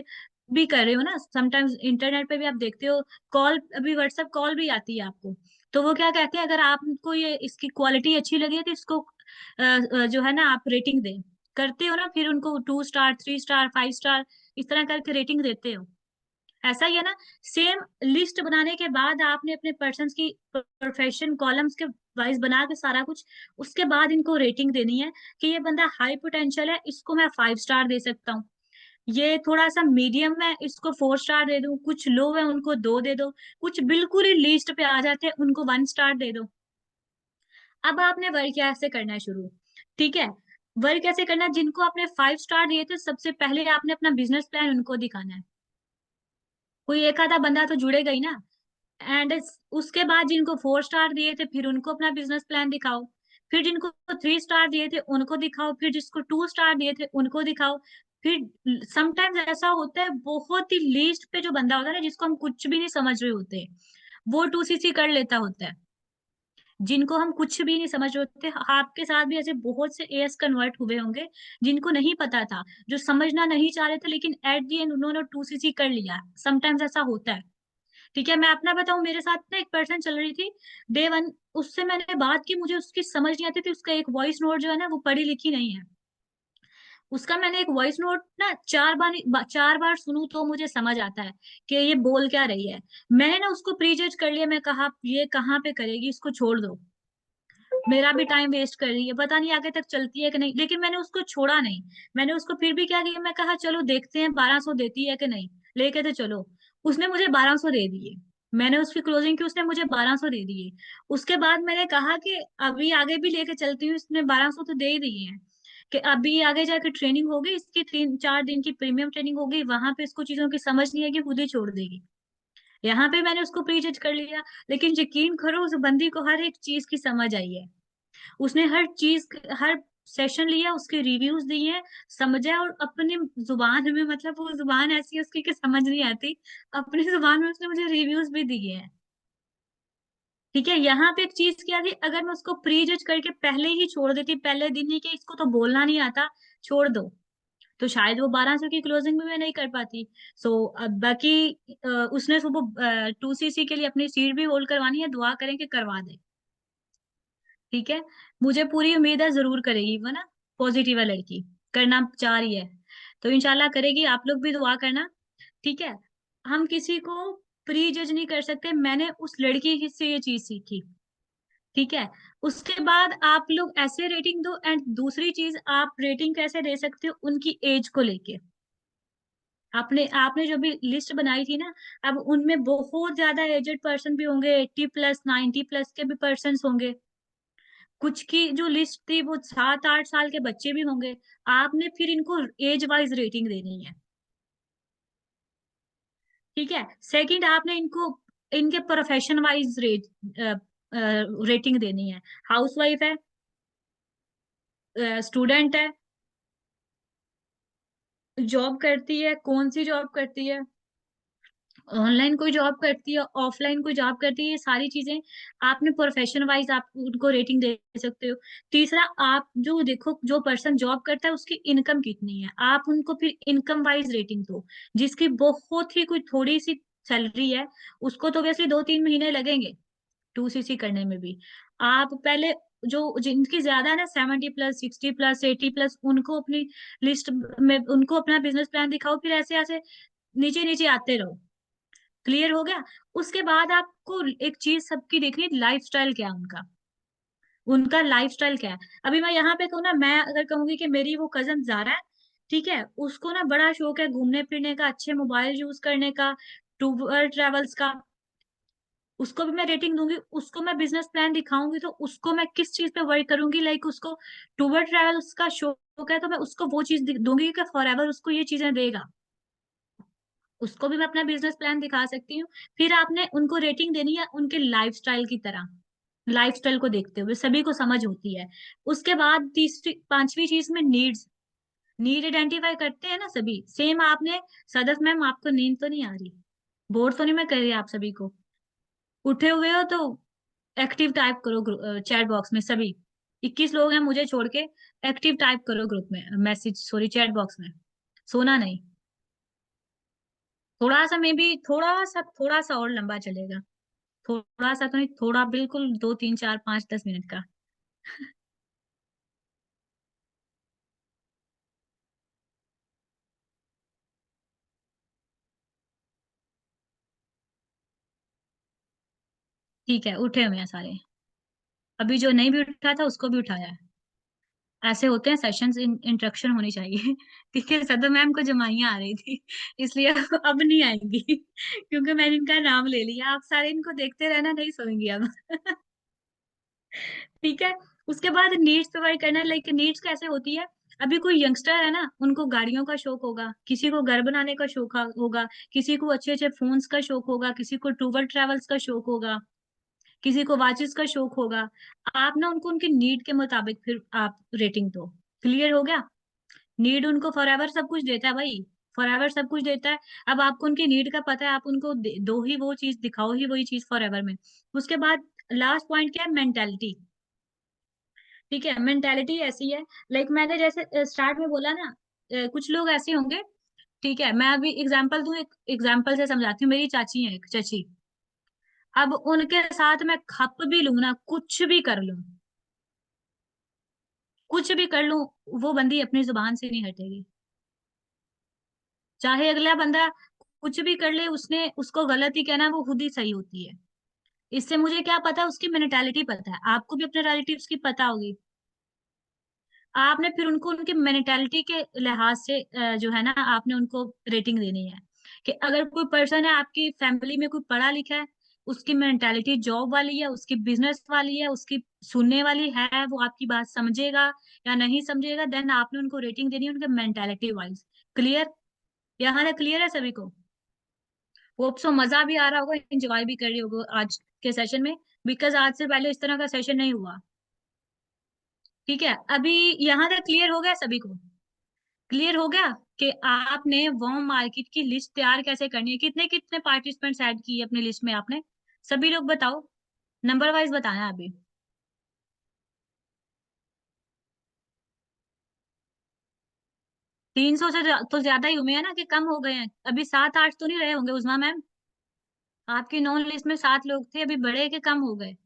भी कर रहे हो ना, समटाइम्स इंटरनेट पे भी आप देखते हो, कॉल, अभी व्हाट्सएप कॉल भी आती है आपको, तो वो क्या कहते हैं, अगर आपको ये इसकी क्वालिटी अच्छी लगी है तो इसको जो है ना आप रेटिंग दें, करते हो ना, फिर उनको 2 स्टार, 3 स्टार, 5 स्टार, इस तरह करके रेटिंग देते हो। ऐसा ही है ना। सेम लिस्ट बनाने के बाद आपने अपने पर्सन की प्रोफेशन कॉलम्स के वाइज बना के सारा कुछ, उसके बाद इनको रेटिंग देनी है कि ये बंदा हाई पोटेंशियल है, इसको मैं 5 स्टार दे सकता हूँ, ये थोड़ा सा मीडियम है, इसको 4 स्टार दे दूं, कुछ लो है उनको 2 दे दो, कुछ बिल्कुल ही लीस्ट पे आ जाते हैं उनको 1 स्टार दे दो। अब आपने वर्क कैसे करना है शुरू, ठीक है। वर्क कैसे करना है, जिनको आपने 5 स्टार दिए थे सबसे पहले आपने अपना बिजनेस प्लान उनको दिखाना है, कोई एक आधा बंदा तो जुड़ेगा ही ना। एंड उसके बाद जिनको 4 स्टार दिए थे फिर उनको अपना बिजनेस प्लान दिखाओ, फिर जिनको 3 स्टार दिए थे उनको दिखाओ, फिर जिसको 2 स्टार दिए थे उनको दिखाओ। फिर समटाइम्स ऐसा होता है, बहुत ही लीस्ट पे जो बंदा होता है ना, जिसको हम कुछ भी नहीं समझ रहे होते, वो 2CC कर लेता होता है। जिनको हम कुछ भी नहीं समझ रहे होते, आपके साथ भी ऐसे बहुत से एएस कन्वर्ट हुए होंगे जिनको नहीं पता था, जो समझना नहीं चाह रहे थे, लेकिन एट दी एंड उन्होंने 2CC कर लिया। समटाइम्स ऐसा होता है। ठीक है, मैं अपना बताऊं, मेरे साथ ना एक पर्सन चल रही थी डे वन, उससे मैंने बात की, मुझे उसकी समझ नहीं आती थी, उसका एक वॉइस नोट जो है ना वो पढ़ी लिखी नहीं है, उसका मैंने एक वॉइस नोट ना 4 बार सुनूं तो मुझे समझ आता है कि ये बोल क्या रही है। मैंने ना उसको प्रीजज कर लिया, मैं कहा ये कहाँ पे करेगी, इसको छोड़ दो, मेरा भी टाइम वेस्ट कर रही है, पता नहीं आगे तक चलती है कि नहीं, लेकिन मैंने उसको छोड़ा नहीं। मैंने उसको फिर भी क्या किया, मैं कहा चलो देखते हैं 1200 देती है कि नहीं, लेके तो चलो। उसने मुझे 1200 दे दिए, मैंने उसकी क्लोजिंग की, उसने मुझे 1200 दे दिए। उसके बाद मैंने कहा कि अभी आगे भी लेके चलती हूँ, इसने 1200 तो दे ही दिए हैं, कि अभी आगे जाके ट्रेनिंग होगी इसकी, 3-4 दिन की प्रीमियम ट्रेनिंग होगी, वहां पे इसको चीजों की समझ नहीं है कि खुद ही छोड़ देगी। यहाँ पे मैंने उसको प्री जज कर लिया, लेकिन यकीन करो उस बंदी को हर एक चीज की समझ आई है, उसने हर चीज, हर सेशन लिया, उसके रिव्यूज दिए हैं, समझा, और अपनी जुबान में, मतलब वो जुबान ऐसी है उसकी कि समझ नहीं आती, अपनी जुबान में उसने मुझे रिव्यूज भी दिए हैं। ठीक है, यहाँ पे एक चीज क्या थी, अगर मैं उसको प्री जज करके पहले ही छोड़ देती, पहले दिन ही कि इसको तो बोलना नहीं आता, छोड़ दो, तो शायद वो 1200 की क्लोजिंग भी मैं नहीं कर पाती। सो अब बाकी उसने सुबह 2CC के लिए अपनी सीट भी होल्ड करवानी है, दुआ करें कि करवा दे। ठीक है, मुझे पूरी उम्मीद है जरूर करेगी वो ना, पॉजिटिव है लड़की, करना चाह रही है, तो इंशाल्लाह करेगी, आप लोग भी दुआ करना। ठीक है, हम किसी को प्री जज नहीं कर सकते, मैंने उस लड़की से ये चीज सीखी। ठीक है, उसके बाद आप लोग ऐसे रेटिंग दो, एंड दूसरी चीज आप रेटिंग कैसे दे सकते हो, उनकी एज को लेके। आपने आपने जो भी लिस्ट बनाई थी ना, अब उनमें बहुत ज्यादा एजेड पर्सन भी होंगे, 80+, 90+ के भी पर्सन होंगे, कुछ की जो लिस्ट थी वो 7-8 साल के बच्चे भी होंगे। आपने फिर इनको एज वाइज रेटिंग देनी है। ठीक है, सेकंड आपने इनको इनके प्रोफेशन वाइज रेटिंग देनी है, हाउसवाइफ है, स्टूडेंट है, जॉब करती है, कौन सी जॉब करती है, ऑनलाइन कोई जॉब करती है, ऑफलाइन कोई जॉब करती है, ये सारी चीजें आपने प्रोफेशन वाइज आप उनको रेटिंग दे सकते हो। तीसरा, आप जो देखो जो पर्सन जॉब करता है उसकी इनकम कितनी है, आप उनको फिर इनकम वाइज रेटिंग दो। जिसकी बहुत ही कोई थोड़ी सी सैलरी है, उसको तो वैसे 2-3 महीने लगेंगे 2CC करने में भी। आप पहले जो जिनकी ज्यादा है ना, 70+, 60+, 80+, उनको अपनी लिस्ट में उनको अपना बिजनेस प्लान दिखाओ, फिर ऐसे ऐसे नीचे नीचे आते रहो। क्लियर हो गया। उसके बाद आपको एक चीज सबकी देखनी है, लाइफस्टाइल क्या है उनका, उनका लाइफस्टाइल क्या है। अभी मैं यहाँ पे कहूँ ना, मैं अगर कहूंगी कि मेरी वो कजन जारा है, ठीक है, उसको ना बड़ा शौक है घूमने फिरने का, अच्छे मोबाइल यूज करने का, टूर ट्रेवल्स का, उसको भी मैं रेटिंग दूंगी, उसको मैं बिजनेस प्लान दिखाऊंगी तो उसको मैं किस चीज पे वर्क करूंगी, लाइक उसको टूर ट्रेवल्स का शौक है तो मैं उसको वो चीज दूंगी कि फॉर एवर उसको ये चीजें देगा, उसको भी मैं अपना बिजनेस प्लान दिखा सकती हूँ। फिर आपने उनको रेटिंग देनी है उनके लाइफस्टाइल की तरह, लाइफस्टाइल को देखते हुए, सभी को समझ होती है। उसके बाद तीसरी पांचवी चीज में नीड्स, नीड आइडेंटिफाई करते हैं ना सभी, सेम आपने, सदफ मैम आपको नींद तो नहीं आ रही, बोर तो नहीं मैं कर रही आप सभी को, उठे हुए हो तो एक्टिव टाइप करो चैट बॉक्स में सभी, 21 लोग हैं मुझे छोड़ के, एक्टिव टाइप करो ग्रुप में मैसेज, सॉरी चैट बॉक्स में, सोना नहीं। थोड़ा सा मे बी, थोड़ा सा और लंबा चलेगा। थोड़ा सा तो नहीं, थोड़ा बिल्कुल 2 3 4 5 10 मिनट का। ठीक है, उठे हुए हैं सारे। अभी जो नहीं भी उठा था उसको भी उठाया है। ऐसे होते हैं सेशंस, इंस्ट्रक्शन होनी चाहिए। ठीक है, सदर मैम को जमाइयाँ आ रही थी, इसलिए अब नहीं आएंगी, क्योंकि मैंने इनका नाम ले लिया। आप सारे इनको देखते रहना, नहीं सोएंगी अब। ठीक है। उसके बाद नीड्स प्रोवाइड करना, लाइक नीड्स कैसे होती है। अभी कोई यंगस्टर है ना, उनको गाड़ियों का शौक होगा, किसी को घर बनाने का शौक होगा, किसी को अच्छे अच्छे फोन्स का शौक होगा, किसी को टूर ट्रेवल्स का शौक होगा, किसी को वॉचेस का शौक होगा। आप ना उनको उनकी नीड के मुताबिक फिर आप रेटिंग दो। क्लियर हो गया। नीड उनको फॉर एवर सब कुछ देता है भाई, फॉर एवर सब कुछ देता है। अब आपको उनकी नीड का पता है, आप उनको दो ही वो चीज, दिखाओ ही वही चीज फॉर एवर में। उसके बाद लास्ट पॉइंट क्या है, मेंटेलिटी। ठीक है, मेंटेलिटी ऐसी है, लाइक मैंने जैसे स्टार्ट में बोला ना, कुछ लोग ऐसे होंगे। ठीक है, मैं अभी एग्जांपल दूं, एक एग्जांपल से समझाती हूँ। मेरी चाची है एक चाची। अब उनके साथ मैं खप भी लूं ना, कुछ भी कर लूं, कुछ भी कर लूं, वो बंदी अपनी जुबान से नहीं हटेगी। चाहे अगला बंदा कुछ भी कर ले, उसने उसको गलत ही कहना, वो खुद ही सही होती है। इससे मुझे क्या पता, उसकी मेंटालिटी पता है, आपको भी अपने रिलेटिव्स की पता होगी। आपने फिर उनको उनके मेंटालिटी के लिहाज से जो है ना, आपने उनको रेटिंग देनी है। कि अगर कोई पर्सन है आपकी फैमिली में, कोई पढ़ा लिखा है, उसकी मेंटालिटी जॉब वाली है, उसकी बिजनेस वाली है, उसकी सुनने वाली है, वो आपकी बात समझेगा या नहीं समझेगा, देन आपने उनको रेटिंग देनी है उनके मेंटालिटी वाइज। क्लियर। यहाँ तक क्लियर है सभी को। होप सो मजा भी आ रहा होगा, एंजॉय भी कर रही होगा आज के सेशन में, बिकॉज आज से पहले इस तरह का सेशन नहीं हुआ। ठीक है, अभी यहाँ तक क्लियर हो गया सभी को। क्लियर हो गया कि आपने वॉर्म मार्केट की लिस्ट तैयार कैसे करनी है। कितने कितने पार्टिसिपेंट्स ऐड किए अपनी लिस्ट में आपने, सभी लोग बताओ। नंबर वाइज बताना है अभी। 300 से तो ज्यादा ही हुए हैं ना, कि कम हो गए हैं? अभी 7 8 तो नहीं रहे होंगे उजमा मैम? आपकी नॉन लिस्ट में 7 लोग थे, अभी बढ़े के कम हो गए?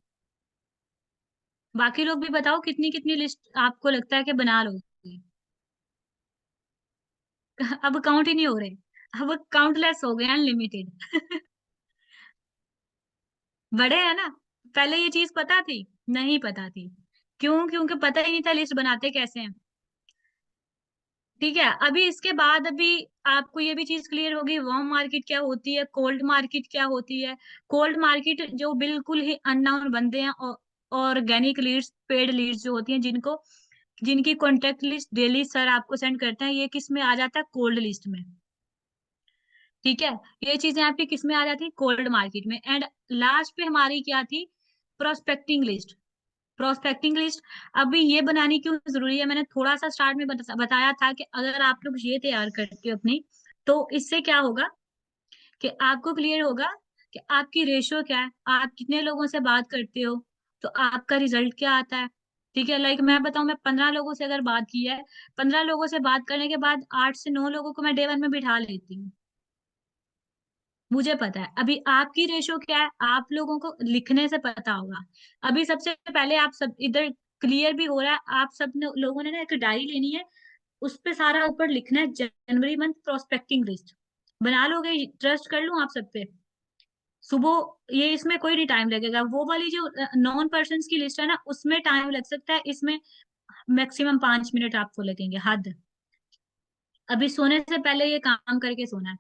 बाकी लोग भी बताओ, कितनी कितनी लिस्ट आपको लगता है कि बना लोगे? अब काउंट ही नहीं हो रहे, अब काउंटलेस हो गए, अनलिमिटेड। बड़े हैं ना। पहले ये चीज पता थी? नहीं पता थी। क्यों? क्योंकि पता ही नहीं था लिस्ट बनाते कैसे हैं। ठीक है, अभी इसके बाद अभी आपको ये भी चीज क्लियर होगी, वार्म मार्केट क्या होती है, कोल्ड मार्केट क्या होती है। कोल्ड मार्केट जो बिल्कुल ही अननोन बंदे हैं, और ऑर्गेनिक लीड्स, पेड लीड्स जो होती हैं, जिनको जिनकी कॉन्टेक्ट लिस्ट डेली सर आपको सेंड करते हैं, ये किस में आ जाता है, कोल्ड लिस्ट में। ठीक है, ये चीजें आपकी किस में आ जाती है, कोल्ड मार्केट में। एंड लास्ट पे हमारी क्या थी, प्रोस्पेक्टिंग लिस्ट। प्रोस्पेक्टिंग लिस्ट अभी ये बनानी क्यों जरूरी है, मैंने थोड़ा सा स्टार्ट में बताया था कि अगर आप लोग ये तैयार करते हो अपनी, तो इससे क्या होगा कि आपको क्लियर होगा कि आपकी रेशियो क्या है, आप कितने लोगों से बात करते हो, तो आपका रिजल्ट क्या आता है। ठीक है, लाइक मैं बताऊं, मैं 15 लोगों से अगर बात की है, 15 लोगों से बात करने के बाद 8 से 9 लोगों को मैं डे 1 में बिठा लेती हूँ। मुझे पता है। अभी आपकी रेशो क्या है, आप लोगों को लिखने से पता होगा। अभी सबसे पहले आप सब इधर क्लियर भी हो रहा है, आप सब ने लोगों ने ना एक डायरी लेनी है, उस पे सारा ऊपर लिखना है, जनवरी मंथ प्रोस्पेक्टिंग लिस्ट। बना लोगे? ट्रस्ट कर लूं आप सब पे? सुबह ये, इसमें कोई नहीं टाइम लगेगा। वो वाली जो नॉन पर्सन की लिस्ट है ना, उसमें टाइम लग सकता है, इसमें मैक्सिमम 5 मिनट आपको लगेंगे हद। अभी सोने से पहले ये काम करके सोना है।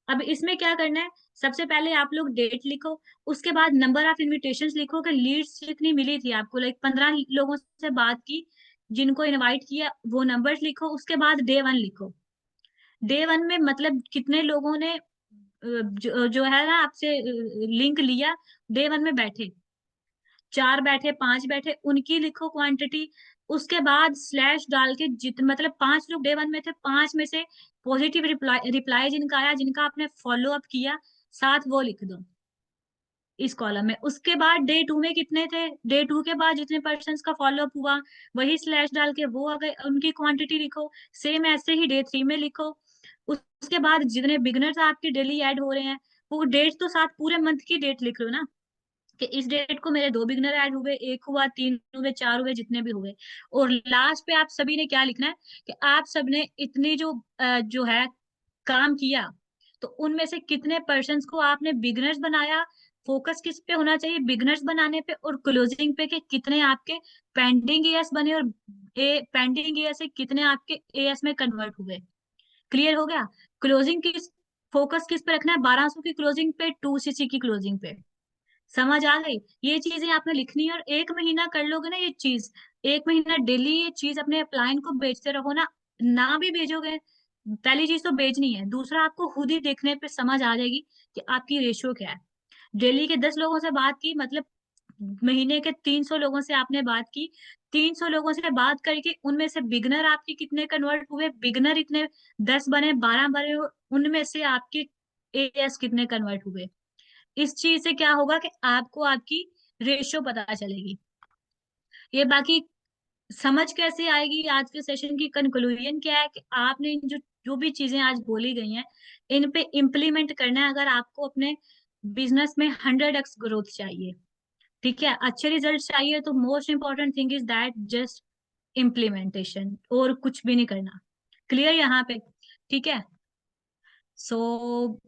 अब इसमें क्या करना है, सबसे पहले आप लोग डेट लिखो। उसके बाद नंबर ऑफ इनविटेशंस लिखो कि लीड्स जितनी मिली थी आपको, लाइक 15 लोगों से बात की, जिनको इनवाइट किया, वो नंबर्स लिखो। उसके बाद डे 1 लिखो। डे 1 में मतलब कितने लोगों ने जो है ना आपसे लिंक लिया, डे 1 में बैठे, 4 बैठे, 5 बैठे, उनकी लिखो क्वांटिटी। उसके बाद स्लैश डाल के, जित मतलब 5 लोग डे 1 में थे, 5 में से पॉजिटिव रिप्लाई रिप्लाई जिनका आया, जिनका आपने फॉलो अप किया, साथ वो लिख दो इस कॉलम में। उसके बाद डे 2 में कितने थे, डे 2 के बाद जितने पर्सन का फॉलो अप हुआ, वही स्लैश डाल के वो आ गए, उनकी क्वांटिटी लिखो। सेम ऐसे ही डे 3 में लिखो। उसके बाद जितने बिगनर्स आपके डेली ऐड हो रहे हैं, वो डेट तो साथ पूरे मंथ की डेट लिख लो ना, कि इस डेट को मेरे 2 बिगनर ऐड हुए, एक हुआ, 3 हुए, 4 हुए, जितने भी हुए। और लास्ट पे आप सभी ने क्या लिखना है, कि आप सबने इतनी जो है काम किया, तो उनमें से कितने पर्सन्स को आपने बिगनर्स बनाया। फोकस किस पे होना चाहिए, बिगनर्स बनाने पे और क्लोजिंग पे, कि कितने आपके पेंडिंग ईयर्स बने, और पेंडिंग ईयर से कितने आपके एएस में कन्वर्ट हुए। क्लियर हो गया। क्लोजिंग किस, फोकस किस पे रखना है, 1200 की क्लोजिंग पे, 2 सीसी की क्लोजिंग पे। समझ आ गई। ये चीजें आपने लिखनी है, और 1 महीना कर लोगे ना ये चीज, 1 महीना डेली ये चीज अपने क्लाइंट को बेचते रहो ना। ना भी भेजोगे, पहली चीज तो बेचनी है, दूसरा आपको खुद ही देखने पे समझ आ जाएगी कि आपकी रेशियो क्या है। डेली के 10 लोगों से बात की, मतलब महीने के 300 लोगों से आपने बात की। 300 लोगों से बात करके उनमें से बिगनर आपके कितने कन्वर्ट हुए, बिगनर इतने 10 बने, 12 बने, उनमें से आपके एएस कितने कन्वर्ट हुए। इस चीज से क्या होगा कि आपको आपकी रेशियो पता चलेगी। ये बाकी समझ कैसे आएगी, आज के सेशन की कंक्लूजन क्या है, कि आपने इन जो जो भी चीजें आज बोली गई हैं, इन पे इम्प्लीमेंट करना है, अगर आपको अपने बिजनेस में 100x ग्रोथ चाहिए। ठीक है, अच्छे रिजल्ट चाहिए, तो most important thing is that just implementation, और कुछ भी नहीं करना। क्लियर यहाँ पे। ठीक है। सो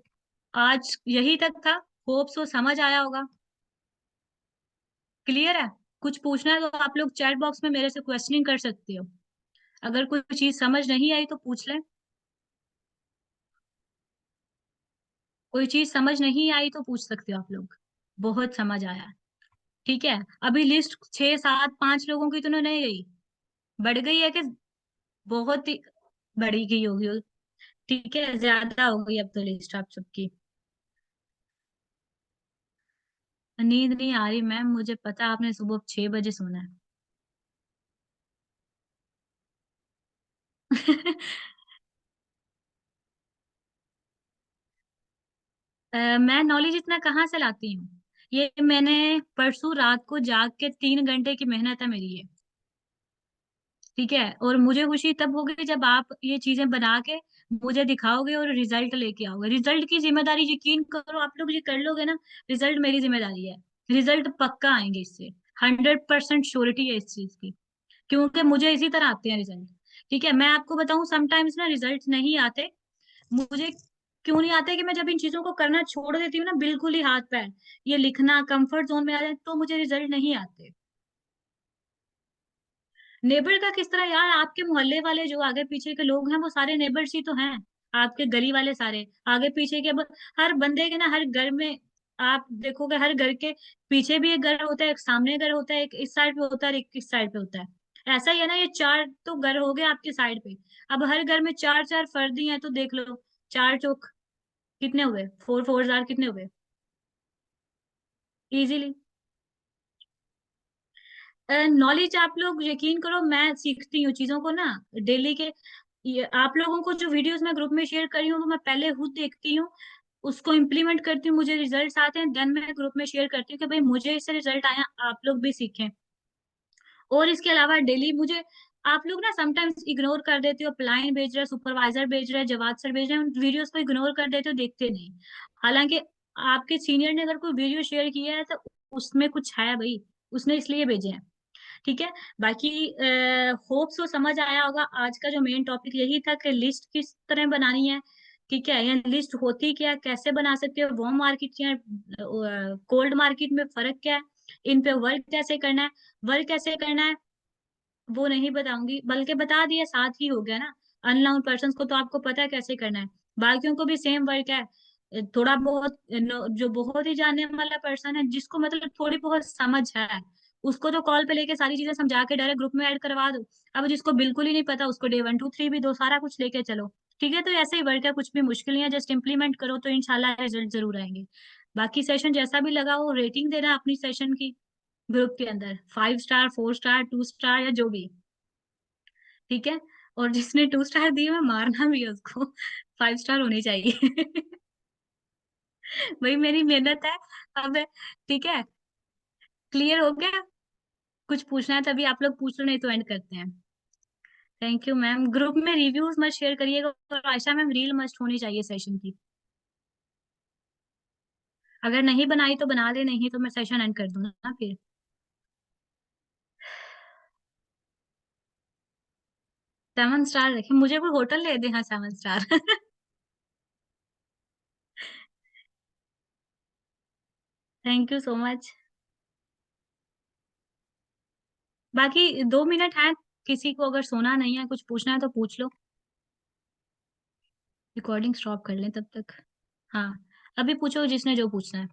आज यही तक था, होप सो समझ आया होगा। क्लियर है। कुछ पूछना है तो आप लोग चैट बॉक्स में मेरे से क्वेश्चनिंग कर सकते हो। अगर कोई चीज समझ नहीं आई तो पूछ लें। कोई चीज समझ नहीं आई तो पूछ सकते हो आप लोग। बहुत समझ आया। ठीक है। अभी लिस्ट 6 7 5 लोगों की तो नहीं गई, बढ़ गई है कि बहुत ही बढ़ी गई होगी। ठीक है, ज्यादा हो गई अब तो लिस्ट आप सबकी। नींद नहीं आ रही मैम, मुझे पता आपने सुबह 6 बजे सोना है। मैं नॉलेज इतना कहाँ से लाती हूँ, ये मैंने परसों रात को जाग के 3 घंटे की मेहनत है मेरी ये। ठीक है, और मुझे खुशी तब होगी जब आप ये चीजें बना के मुझे दिखाओगे और रिजल्ट लेके आओगे। रिजल्ट की जिम्मेदारी, यकीन करो आप लोग ये कर लोगे ना, रिजल्ट मेरी जिम्मेदारी है। रिजल्ट पक्का आएंगे इससे, 100% श्योरिटी है इस चीज की, क्योंकि मुझे इसी तरह आते हैं रिजल्ट। ठीक है, मैं आपको बताऊं, समटाइम्स ना रिजल्ट नहीं आते मुझे। क्यों नहीं आते, कि मैं जब इन चीजों को करना छोड़ देती हूँ ना, बिल्कुल ही हाथ पैर ये लिखना कंफर्ट जोन में आ जाए, तो मुझे रिजल्ट नहीं आते। नेबर का किस तरह यार, आपके मोहल्ले वाले जो आगे पीछे के लोग हैं वो सारे नेबर्स ही तो हैं। आपके गली वाले सारे आगे पीछे के, अब हर बंदे के ना, हर घर में आप देखोगे, हर घर के पीछे भी एक घर होता है, एक सामने घर होता है, एक इस साइड पे होता है और एक इस साइड पे होता है। ऐसा ही है ना, ये 4 तो घर हो गए आपके साइड पे। अब हर घर में 4 4 फर्दी हैं, तो देख लो, 4 चौक कितने हुए, 4 4 जार कितने हुए, इजीली। नॉलेज आप लोग यकीन करो, मैं सीखती हूँ चीजों को ना डेली के। ये आप लोगों को जो वीडियोस मैं ग्रुप में शेयर करी हूँ, वो मैं पहले खुद देखती हूँ, उसको इम्प्लीमेंट करती हूँ, मुझे रिजल्ट्स आते हैं, देन मैं ग्रुप में शेयर करती हूँ कि भाई मुझे इससे रिजल्ट आया, आप लोग भी सीखें। और इसके अलावा डेली मुझे, आप लोग ना समटाइम्स इग्नोर कर देते हो, प्लाइन भेज रहे, सुपरवाइजर भेज रहे, जवाब सर भेज रहे हैं, उन वीडियोस को इग्नोर कर देते हो, देखते नहीं। हालांकि आपके सीनियर ने अगर कोई वीडियो शेयर किया है तो उसमें कुछ है भाई, उसने इसलिए भेजे हैं। ठीक है। बाकी होप सो समझ आया होगा। आज का जो मेन टॉपिक यही था कि लिस्ट किस तरह बनानी है। ठीक है, या लिस्ट होती क्या है, कैसे बना सकते हो, वार्म मार्केट या कोल्ड मार्केट में फर्क क्या है, इन पे वर्क कैसे करना है। वर्क कैसे करना है वो नहीं बताऊंगी, बल्कि बता दिया, साथ ही हो गया ना। अननोन पर्सन को तो आपको पता है कैसे करना है, बाकियों को भी सेम वर्क है। थोड़ा बहुत जो बहुत ही जानने वाला पर्सन है, जिसको मतलब थोड़ी बहुत समझ है, उसको तो कॉल पे लेके सारी चीजें समझा के डायरेक्ट ग्रुप में ऐड करवा दो। अब जिसको बिल्कुल ही नहीं पता, उसको डे 1 2 3 भी दो, सारा कुछ लेके चलो। ठीक है, तो ऐसे ही वर्क है, कुछ भी मुश्किल नहीं है, जस्ट इम्प्लीमेंट करो तो इंशाल्लाह रिजल्ट जरूर आएंगे। बाकी सेशन जैसा भी लगा वो रेटिंग देना अपनी सेशन की, ग्रुप के अंदर 5 स्टार, 4 स्टार, 2 स्टार या जो भी। ठीक है। और जिसने 2 स्टार दिए मैं मारना भी है उसको, 5 स्टार होनी चाहिए। वही मेरी मेहनत है। अब ठीक है, क्लियर हो गया। कुछ पूछना है तभी आप लोग पूछ लो, नहीं तो एंड करते हैं। Thank you ma'am. ग्रुप में रिव्यूज मत शेयर करिएगा, और आयशा मैम रील मस्ट होनी चाहिए सेशन की। अगर नहीं बनाई तो बना ले, नहीं तो मैं सेशन एंड कर दूंगा ना फिर। 7 स्टार रखे, मुझे कोई होटल ले दे, हाँ 7 star. Thank you so much. बाकी 2 मिनट हैं, किसी को अगर सोना नहीं है, कुछ पूछना है तो पूछ लो। रिकॉर्डिंग स्टॉप कर लें तब तक। हाँ, अभी पूछो जिसने जो पूछना है।